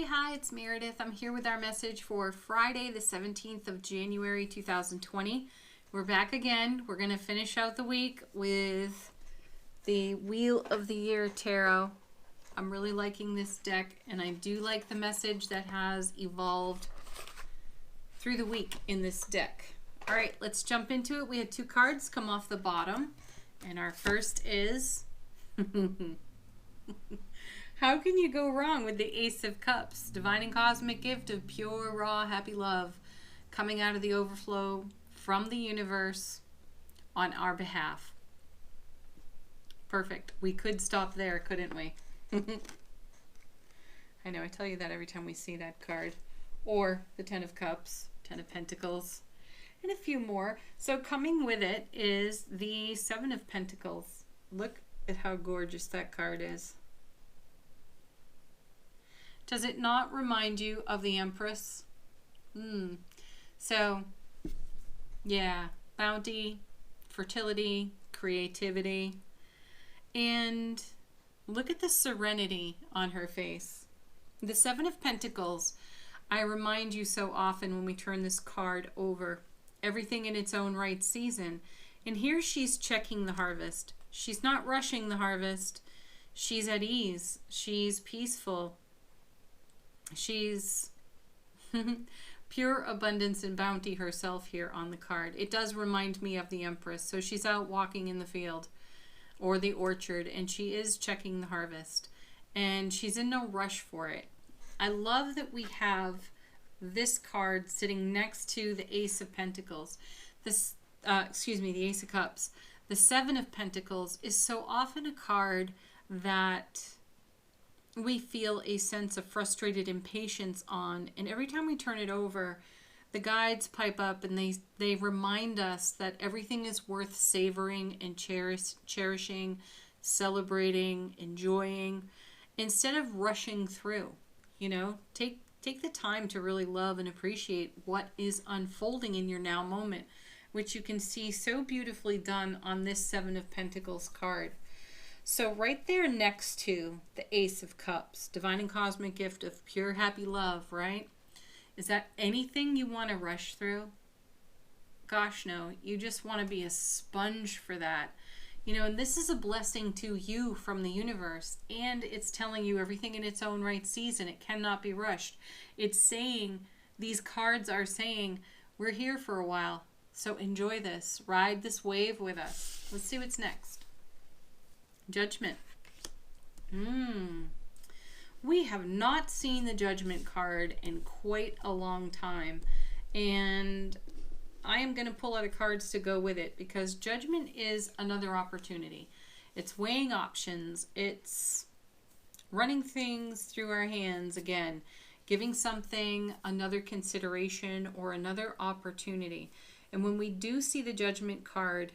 Hi, it's Meredith. I'm here with our message for Friday, the 17th of January, 2020. We're back again. We're going to finish out the week with the Wheel of the Year Tarot. I'm really liking this deck, and I do like the message that has evolved through the week in this deck. All right, let's jump into it. We had two cards come off the bottom, and our first is... How can you go wrong with the Ace of Cups? Divine and cosmic gift of pure, raw, happy love coming out of the overflow from the universe on our behalf. Perfect. We could stop there, couldn't we? I know, I tell you that every time we see that card. Or the Ten of Cups, Ten of Pentacles, and a few more. So coming with it is the Seven of Pentacles. Look at how gorgeous that card is. Does it not remind you of the Empress? So, yeah, bounty, fertility, creativity, and look at the serenity on her face. The Seven of Pentacles, I remind you so often when we turn this card over, everything in its own right season. And here she's checking the harvest. She's not rushing the harvest. She's at ease. She's peaceful. She's pure abundance and bounty herself here on the card. It does remind me of the Empress. So she's out walking in the field or the orchard, and she is checking the harvest. And she's in no rush for it. I love that we have this card sitting next to the Ace of Pentacles. This, the Ace of Cups. The Seven of Pentacles is so often a card that we feel a sense of frustrated impatience on, and every time we turn it over, the guides pipe up and they remind us that everything is worth savoring and cherishing, celebrating, enjoying, instead of rushing through. You know, take the time to really love and appreciate what is unfolding in your now moment, which you can see so beautifully done on this Seven of Pentacles card. So right there next to the Ace of Cups, divine and cosmic gift of pure happy love, right? Is that anything you want to rush through? Gosh, no. You just want to be a sponge for that. You know, and this is a blessing to you from the universe, and it's telling you everything in its own right season. It cannot be rushed. It's saying, these cards are saying, we're here for a while, so enjoy this. Ride this wave with us. Let's see what's next. Judgment. We have not seen the Judgment card in quite a long time, and I am going to pull out cards to go with it, because Judgment is another opportunity. It's weighing options. It's running things through our hands again, giving something another consideration or another opportunity. And when we do see the Judgment card,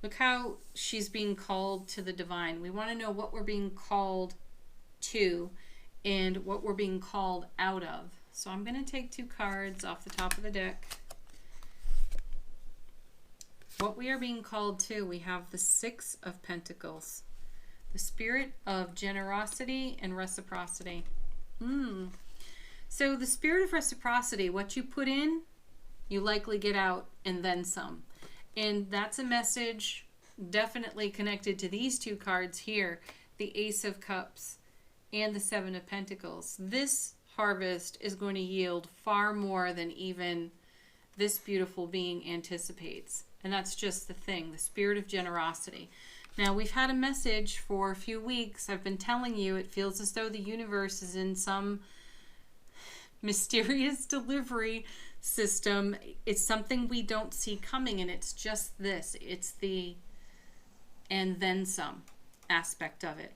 look how she's being called to the divine. We want to know what we're being called to and what we're being called out of. So I'm going to take two cards off the top of the deck. What we are being called to, we have the Six of Pentacles. The spirit of generosity and reciprocity. So the spirit of reciprocity, what you put in, you likely get out and then some. And that's a message definitely connected to these two cards here, the Ace of Cups and the Seven of Pentacles. This harvest is going to yield far more than even this beautiful being anticipates. And that's just the thing, the spirit of generosity. Now, we've had a message for a few weeks. I've been telling you, it feels as though the universe is in some mysterious delivery system. It's something we don't see coming, and it's just this. It's the and then some aspect of it,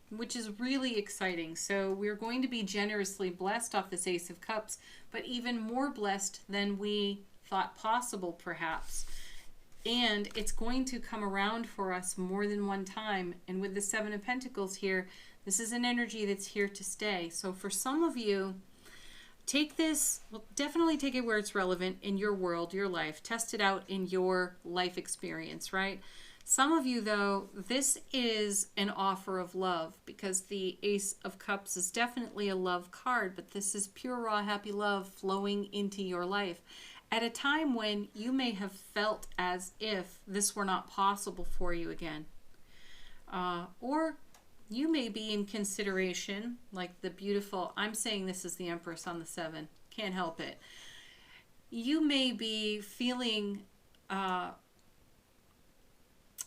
which is really exciting. So we're going to be generously blessed off this Ace of Cups, but even more blessed than we thought possible, perhaps. And it's going to come around for us more than one time. And with the Seven of Pentacles here, this is an energy that's here to stay. So for some of you, take this, well, definitely take it where it's relevant in your world, your life. Test it out in your life experience, right? Some of you, though, this is an offer of love, because the Ace of Cups is definitely a love card, but this is pure, raw, happy love flowing into your life at a time when you may have felt as if this were not possible for you again. Or you may be in consideration, like the beautiful, I'm saying this is the Empress on the 7, can't help it. You may be feeling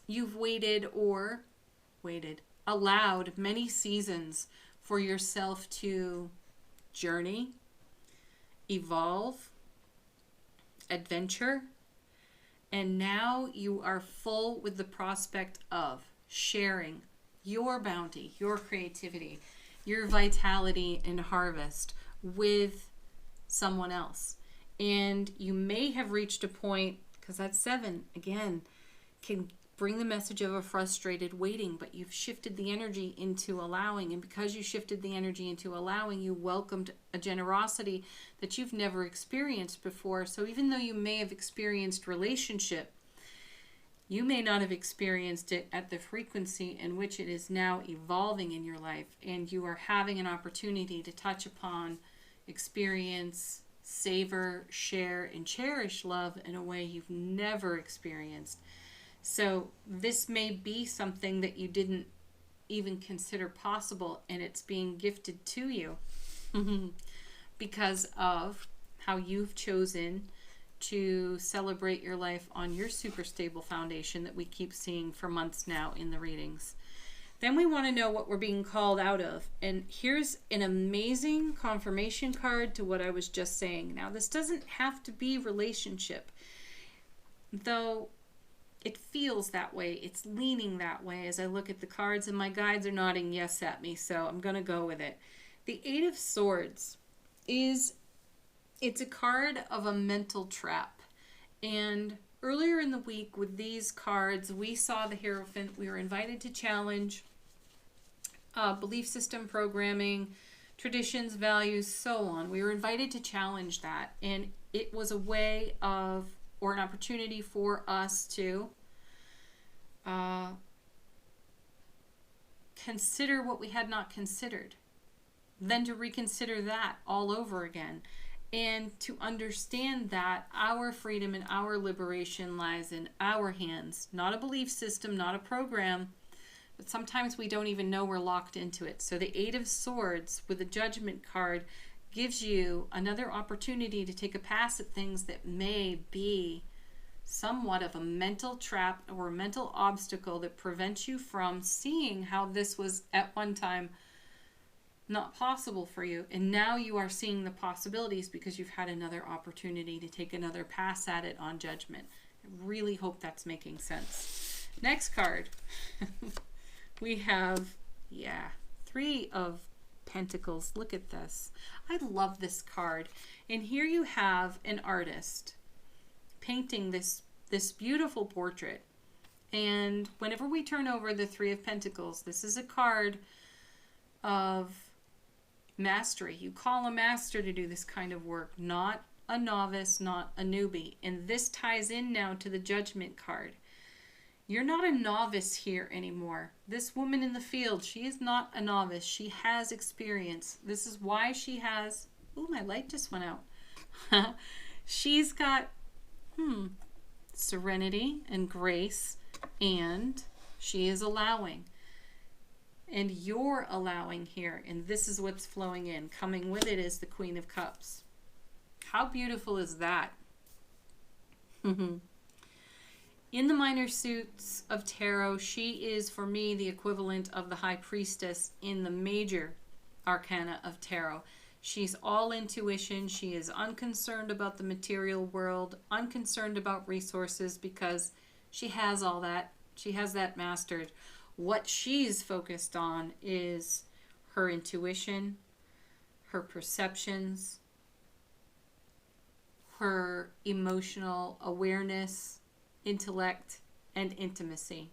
you've allowed many seasons for yourself to journey, evolve, adventure, and now you are full with the prospect of sharing your bounty, your creativity, your vitality and harvest with someone else. And you may have reached a point, because that 7 again can bring the message of a frustrated waiting, but you've shifted the energy into allowing. And because you shifted the energy into allowing, you welcomed a generosity that you've never experienced before. So even though you may have experienced relationship, you may not have experienced it at the frequency in which it is now evolving in your life. And you are having an opportunity to touch upon, experience, savor, share, and cherish love in a way you've never experienced. So this may be something that you didn't even consider possible, and it's being gifted to you because of how you've chosen to celebrate your life on your super stable foundation that we keep seeing for months now in the readings. Then we want to know what we're being called out of. And here's an amazing confirmation card to what I was just saying. Now, this doesn't have to be relationship, though it feels that way. It's leaning that way as I look at the cards, and my guides are nodding yes at me, so I'm going to go with it. The 8 of Swords it's a card of a mental trap. And earlier in the week with these cards, we saw the Hierophant. We were invited to challenge belief system programming, traditions, values, so on. We were invited to challenge that. And it was a way of, or an opportunity for us to consider what we had not considered. Then to reconsider that all over again. And to understand that our freedom and our liberation lies in our hands. Not a belief system, not a program, but sometimes we don't even know we're locked into it. So the 8 of Swords with the Judgment card gives you another opportunity to take a pass at things that may be somewhat of a mental trap or a mental obstacle that prevents you from seeing how this was at one time not possible for you. And now you are seeing the possibilities because you've had another opportunity to take another pass at it on Judgment. I really hope that's making sense. Next card. We have, 3 of Pentacles. Look at this. I love this card. And here you have an artist painting this beautiful portrait. And whenever we turn over the 3 of Pentacles, this is a card of mastery. You call a master to do this kind of work, not a novice, not a newbie. And this ties in now to the Judgment card. You're not a novice here anymore. This woman in the field, she is not a novice. She has experience. This is why she has, ooh, my light just went out. She's got serenity and grace, and she is allowing. And you're allowing here, and this is what's flowing in. Coming with it is the Queen of Cups. How beautiful is that? In the minor suits of tarot, she is, for me, the equivalent of the High Priestess in the major arcana of tarot. She's all intuition. She is unconcerned about the material world, unconcerned about resources, because she has all that. She has that mastered. What she's focused on is her intuition, her perceptions, her emotional awareness, intellect, and intimacy.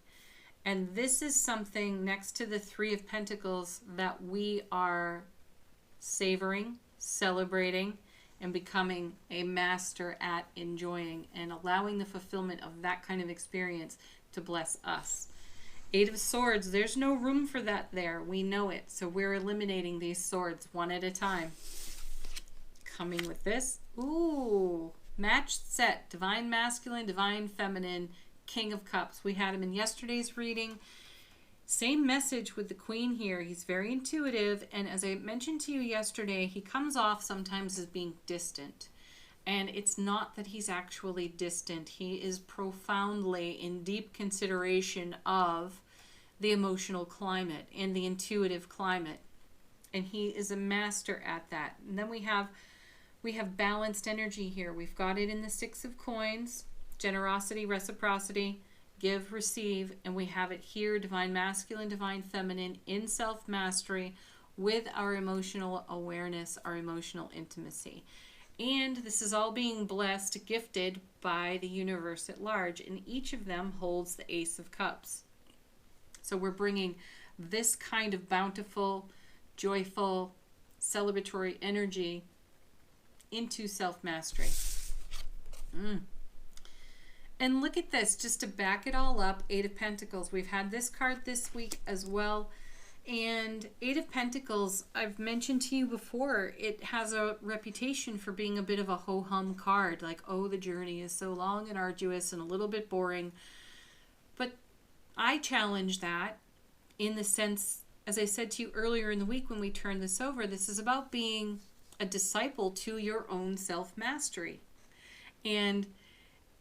And this is something next to the 3 of Pentacles that we are savoring, celebrating, and becoming a master at enjoying and allowing the fulfillment of that kind of experience. to bless us. Eight of Swords, there's no room for that there. We know it. So we're eliminating these swords one at a time. Coming with this. Ooh, matched set. Divine Masculine, Divine Feminine, King of Cups. We had him in yesterday's reading. Same message with the Queen here. He's very intuitive. And as I mentioned to you yesterday, he comes off sometimes as being distant. And it's not that he's actually distant. He is profoundly in deep consideration of the emotional climate and the intuitive climate. And he is a master at that. And then we have balanced energy here. We've got it in the Six of Coins, generosity, reciprocity, give, receive, and we have it here, Divine Masculine, Divine Feminine, in self-mastery with our emotional awareness, our emotional intimacy. And this is all being blessed, gifted by the universe at large, and each of them holds the Ace of Cups. So we're bringing this kind of bountiful, joyful, celebratory energy into self-mastery. And look at this, just to back it all up, Eight of Pentacles. We've had this card this week as well. And Eight of Pentacles, I've mentioned to you before, it has a reputation for being a bit of a ho-hum card. Like, oh, the journey is so long and arduous and a little bit boring. But I challenge that in the sense, as I said to you earlier in the week when we turned this over, this is about being a disciple to your own self-mastery. And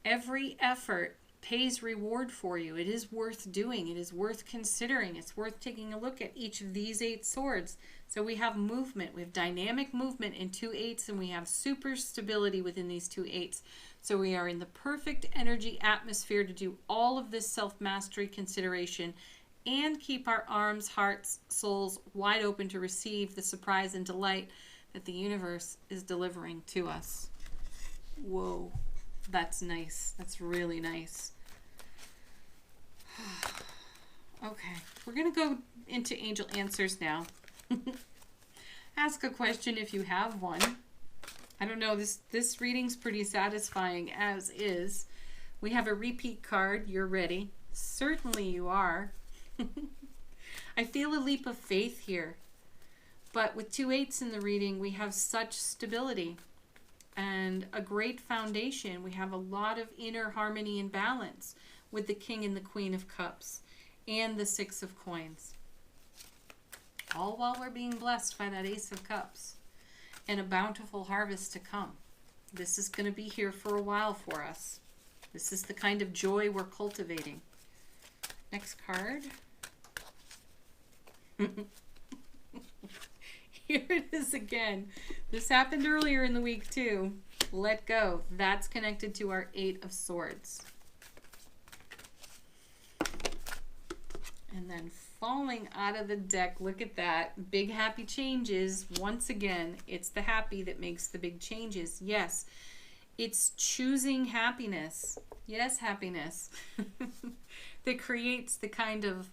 every effort pays reward for you. It is worth doing. It is worth considering. It's worth taking a look at each of these eight swords. So we have movement. We have dynamic movement in two eights, and we have super stability within these two eights. So we are in the perfect energy atmosphere to do all of this self-mastery consideration and keep our arms, hearts, souls wide open to receive the surprise and delight that the universe is delivering to us. Whoa. That's nice. That's really nice. Okay, we're going to go into angel answers now. Ask a question if you have one. I don't know, this reading's pretty satisfying as is. We have a repeat card. You're ready. Certainly you are. I feel a leap of faith here. But with two eights in the reading, we have such stability and a great foundation. We have a lot of inner harmony and balance with the King and the Queen of Cups and the Six of Coins. All while we're being blessed by that Ace of Cups and a bountiful harvest to come. This is going to be here for a while for us. This is the kind of joy we're cultivating. Next card. Here it is again. This happened earlier in the week too. Let go. That's connected to our Eight of Swords. And then falling out of the deck, look at that. Big happy changes. Once again, it's the happy that makes the big changes. Yes, it's choosing happiness. Yes, happiness. That creates the kind of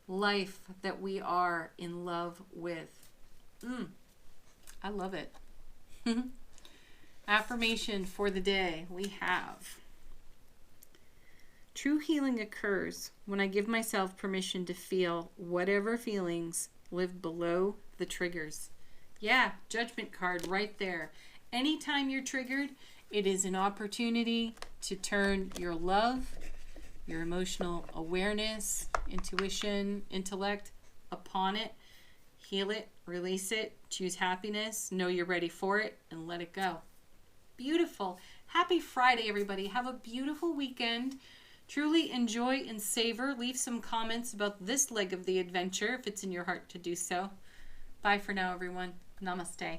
life that we are in love with. I love it. Affirmation for the day we have: true healing occurs when I give myself permission to feel whatever feelings live below the triggers. Yeah, Judgment card right there. Anytime you're triggered, it is an opportunity to turn your love, your emotional awareness, intuition, intellect upon it. Heal it, release it, choose happiness, know you're ready for it, and let it go. Beautiful. Happy Friday, everybody. Have a beautiful weekend. Truly enjoy and savor. Leave some comments about this leg of the adventure if it's in your heart to do so. Bye for now, everyone. Namaste.